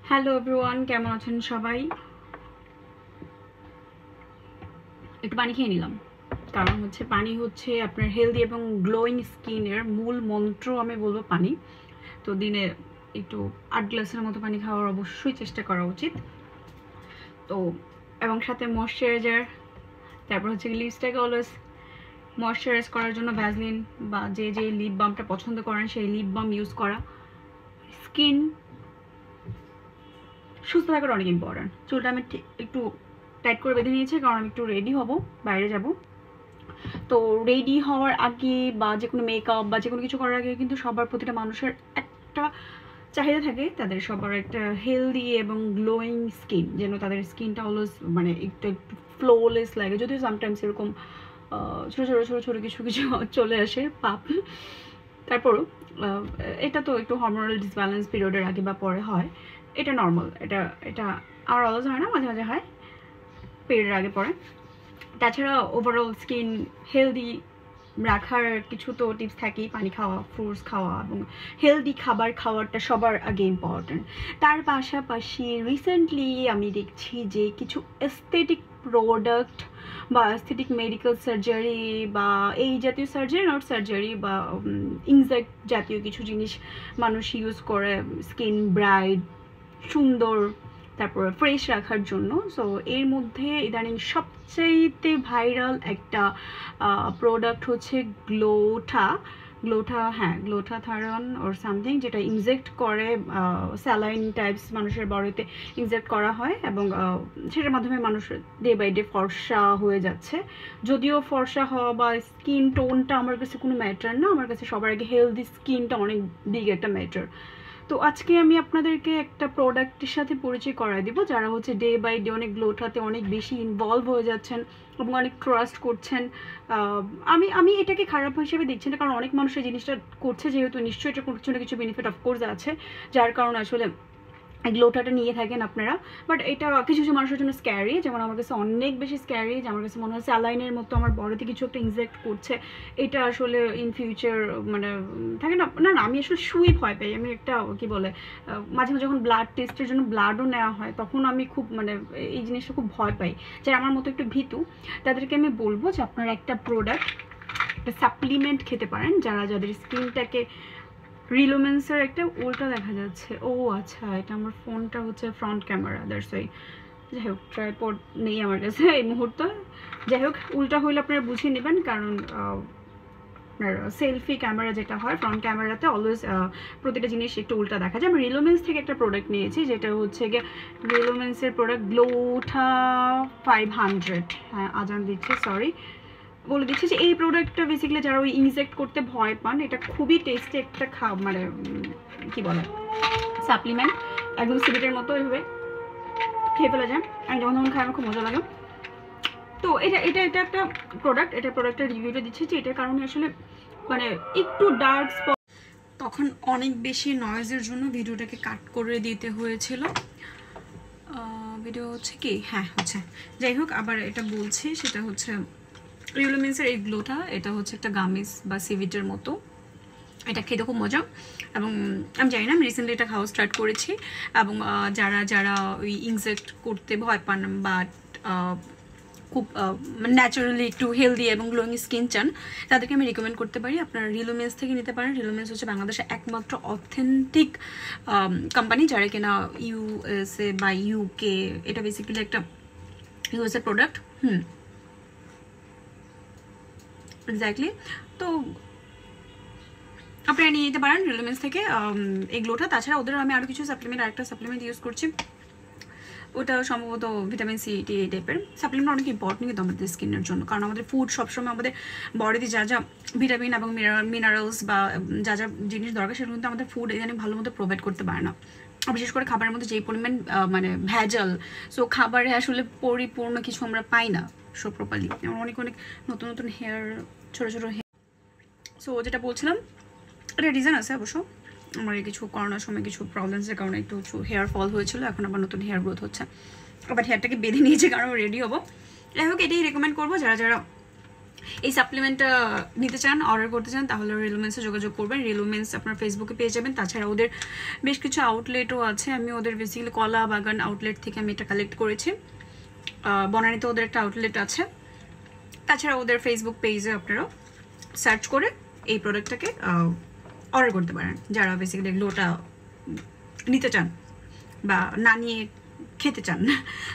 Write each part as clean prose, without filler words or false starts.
Hello everyone, কেমন আছেন সবাই? একটু পানি খেয়ে নিলাম, কারণ পানি হচ্ছে আপনার হেলদি এবং গ্লোয়িং স্কিনের মূল মন্ত্র। আমি বলবো পানি। তো দিনে একটু 8 গ্লাসের মতো পানি খাওয়ার অবশ্যই চেষ্টা করা উচিত। তো এবং সাথে ময়শ্চারাইজার, তারপর লিপসটাকে অলওয়েজ ময়শ্চারাইজ করার জন্য ভ্যাসলিন বা যে লিপ বামটা পছন্দ করেন সেই লিপ বাম ইউজ করা। স্কিন সুস্থ থাকাটা অনেক ইম্পর্ট্যান্ট। চুলটা আমি একটু টাইট করে বেঁধে নিয়েছি, কারণ আমি একটু রেডি হব, বাইরে যাব। তো রেডি হওয়ার আগে বা যে কোনো মেকআপ বা যে কোনো কিছু করার আগে কিন্তু সবার, প্রতিটা মানুষের একটা চাহিদা থাকে, তাদের সবার একটা হেলদি এবং গ্লোয়িং স্কিন, যেন তাদের স্কিনটা অলওয়েজ একটু ফ্লোলেস লাগে। যদিও সামটাইমস এরকম ছোটো ছোটো ছোটো ছোটো কিছু কিছু চলে আসে পাপ, তারপরও এটা তো একটু হরমোনাল ডিসব্যালেন্স পিরিয়ডের আগে বা পরে হয়, এটা নর্মাল। এটা এটা আর অলওয়েজ হয় না, মাঝে মাঝে হয় পিরিয়ডের আগে পরে। তাছাড়া ওভারঅল স্কিন হেলদি রাখার কিছু তো টিপস থাকেই। পানি খাওয়া, ফ্রুটস খাওয়া এবং হেলদি খাবার খাওয়াটা সবার আগে ইম্পর্ট্যান্ট। তার পাশাপাশি রিসেন্টলি আমি দেখছি যে কিছু এস্থেটিক প্রোডাক্ট বা এস্থেটিক মেডিকেল সার্জারি বা এই জাতীয় সার্জারি, নট সার্জারি, বা ইনজেক্ট জাতীয় কিছু জিনিস মানুষ ইউজ করে স্কিন ব্রাইট, সুন্দর, তারপর ফ্রেশ রাখার জন্য। সো এর মধ্যে ইদানিং সবচাইতে ভাইরাল একটা প্রোডাক্ট হচ্ছে গ্লোটাথায়রন ওর সামথিং, যেটা ইনজেক্ট করে, স্যালাইন টাইপস মানুষের বডিতে ইনজেক্ট করা হয় এবং সেটার মাধ্যমে মানুষ ডে বাই ডে ফর্সা হয়ে যাচ্ছে। যদিও ফর্সা হওয়া বা স্কিন টোনটা আমার কাছে কোনো ম্যাটার না, আমার কাছে সবার আগে হেলদি স্কিনটা অনেক বিগ একটা ম্যাটার। তো আজকে আমি আপনাদেরকে একটা প্রোডাক্টের সাথে পরিচয় করায় দিব, যারা ডে বাই ডে অনেক গ্লোটাতে অনেক বেশি ইনভলভ হয়ে যাচ্ছেন এবং অনেক ট্রাস্ট করছেন। আমি এটাকে খারাপ হিসেবে দেখছি না, কারণ অনেক মানুষ এই জিনিসটা করছে, যেহেতু নিশ্চয়ই এটা কিছু না কিছু বেনিফিট অফকোর্স আছে, যার কারণে আসলে গ্লোটাটা নিয়ে থাকেন আপনারা। বাট এটা কিছু কিছু মানুষের জন্য স্ক্যারি, যেমন আমার কাছে অনেক বেশি স্ক্যারি, যে আমার কাছে মনে হয় স্যালাইনের মতো আমার বডিতে কিছু একটা ইনজেক্ট করছে। এটা আসলে ইন ফিউচার থাকে না, না না, আমি আসলে শুই ভয় পাই। আমি একটা কি বলে, মাঝে মাঝে যখন ব্লাড টেস্টের জন্য ব্লাডও নেওয়া হয়, তখন আমি খুব এই জিনিসটা খুব ভয় পাই। যারা আমার মতো একটু ভীতু, তাদেরকে আমি বলবো যে আপনারা একটা প্রোডাক্ট, একটা সাপ্লিমেন্ট খেতে পারেন, যাদের স্কিনটাকে রিলোমেন্সের একটা উল্টা দেখা যাচ্ছে। ও আচ্ছা, এটা আমার ফোনটা ফ্রন্ট ক্যামেরা, দ্যাটস ওয়াই। যাই হোক, ট্রাইপড নেই আমার কাছে এই মুহূর্তে। যাই হোক, উল্টা হইলে আপনারা বুঝিয়ে নেবেন, কারণ আপনার সেলফি ক্যামেরা যেটা হয়, ফ্রন্ট ক্যামেরাতে অলওয়েজ প্রতিটা জিনিস একটু উল্টা দেখা যায়। আমি রিলোমেন্স থেকে একটা প্রোডাক্ট নিয়েছি, যেটা গিয়ে রিলোমেন্সের প্রোডাক্ট গ্লোটা 500। হ্যাঁ, আজান দিচ্ছে, সরি, বলে দিচ্ছি যে এই প্রোডাক্টটা বেসিক্যালি যারা ওই ইনজেক্ট করতে ভয় পান, এটা খুবই টেস্টি একটা কি বলে সাপ্লিমেন্ট, একদম সিগারেটের মতো এইভাবে খেয়ে ফেলা যায়। আমি যখন খাই আমার খুব মজা লাগে। তো এটা এটা এটা একটা প্রোডাক্ট, এটা প্রোডাক্টের রিভিউটা দিচ্ছি যে এটার কারণে আসলে একটু ডার্ক স্পট, তখন অনেক বেশি নয়েজের জন্য ভিডিওটাকে কাট করে দিতে হয়েছিল। ভিডিও কি, হ্যাঁ হচ্ছে। যাই হোক, আবার এটা বলছি, সেটা রিলোমেন্সের এই গ্লোটা, এটা একটা গামিস বা সিভিটের মতো। এটা খেতে খুব মজা, এবং আমি জানি না, আমি রিসেন্টলি এটা খাওয়া স্টার্ট করেছি। এবং যারা যারা ওই ইনজেক্ট করতে ভয় পান বা খুব ন্যাচারালি একটু হেলদি এবং গ্লোয়িং স্কিন চান, তাদেরকে আমি রিকমেন্ড করতে পারি আপনারা রিলোমেন্স থেকে নিতে পারেন। রিলোমেন্স বাংলাদেশের একমাত্র অথেন্টিক কোম্পানি, যারা কিনা ইউএসএ বা ইউকে, এটা বেসিক্যালি একটা ইউএসএ প্রোডাক্ট। এক্স্যাক্টলি। তো আপনারা নিয়ে নিতে পারেন রিলোমেন্স থেকে এগুলোটা। তাছাড়া ওদের আমি আরও কিছু আরেকটা সাপ্লিমেন্ট ইউজ করছি, ওটা সম্ভবত ভিটামিন সি টি এই টাইপের সাপ্লিমেন্ট। অনেক ইম্পর্টেন্ট কিন্তু আমাদের স্কিনের জন্য, কারণ আমাদের ফুড সবসময় আমাদের বডিতে যা যা ভিটামিন এবং মিনারেলস বা যা যা জিনিস দরকার, সেগুলো কিন্তু আমাদের ফুড এখানে ভালো মতো প্রোভাইড করতে পারে না। বিশেষ করে খাবারের মধ্যে যেই পরিমাণ ভেজাল, সো খাবারে আসলে পরিপূর্ণ কিছু আমরা পাই না সো প্রপারলি। আমার অনেক অনেক নতুন নতুন হেয়ার, ছোটো ছোটো হেয়ার। সো যেটা বলছিলাম, একটা রিজন আছে অবশ্য, আমার কিছু করোনার সময় কিছু প্রবলেমসের কারণে একটু হেয়ার ফল হয়েছিল, এখন আবার নতুন হেয়ার গ্রোথ হচ্ছে, আবার হেয়ারটাকে বেঁধে নিয়েছে কারণ রেডি হবো। যাই হোক, এটাই রেকমেন্ড করবো যারা যারা এই সাপ্লিমেন্টটা নিতে চান, অর্ডার করতে চান, তাহলে রিলুমেন্সে যোগাযোগ করবেন। রিলুমেন্স আপনার ফেসবুকে পেয়ে যাবেন। তাছাড়া ওদের বেশ কিছু আউটলেটও আছে। আমি ওদের বেসিক্যালি কলা বাগান আউটলেট থেকে আমি এটা কালেক্ট করেছি। বনানীতে ওদের একটা আউটলেট আছে। তাছাড়া ওদের ফেসবুক পেজে আপনারা সার্চ করে এই প্রোডাক্টটাকে অর্ডার করতে পারেন, যারা বেসিক্যালি গ্লোটা নিতে চান বা না নিয়ে খেতে চান।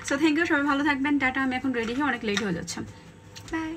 সো থ্যাংক ইউ, সবাই ভালো থাকবেন, টাটা। আমি এখন রেডি হয়ে অনেক লেট হয়ে যাচ্ছে, বাই।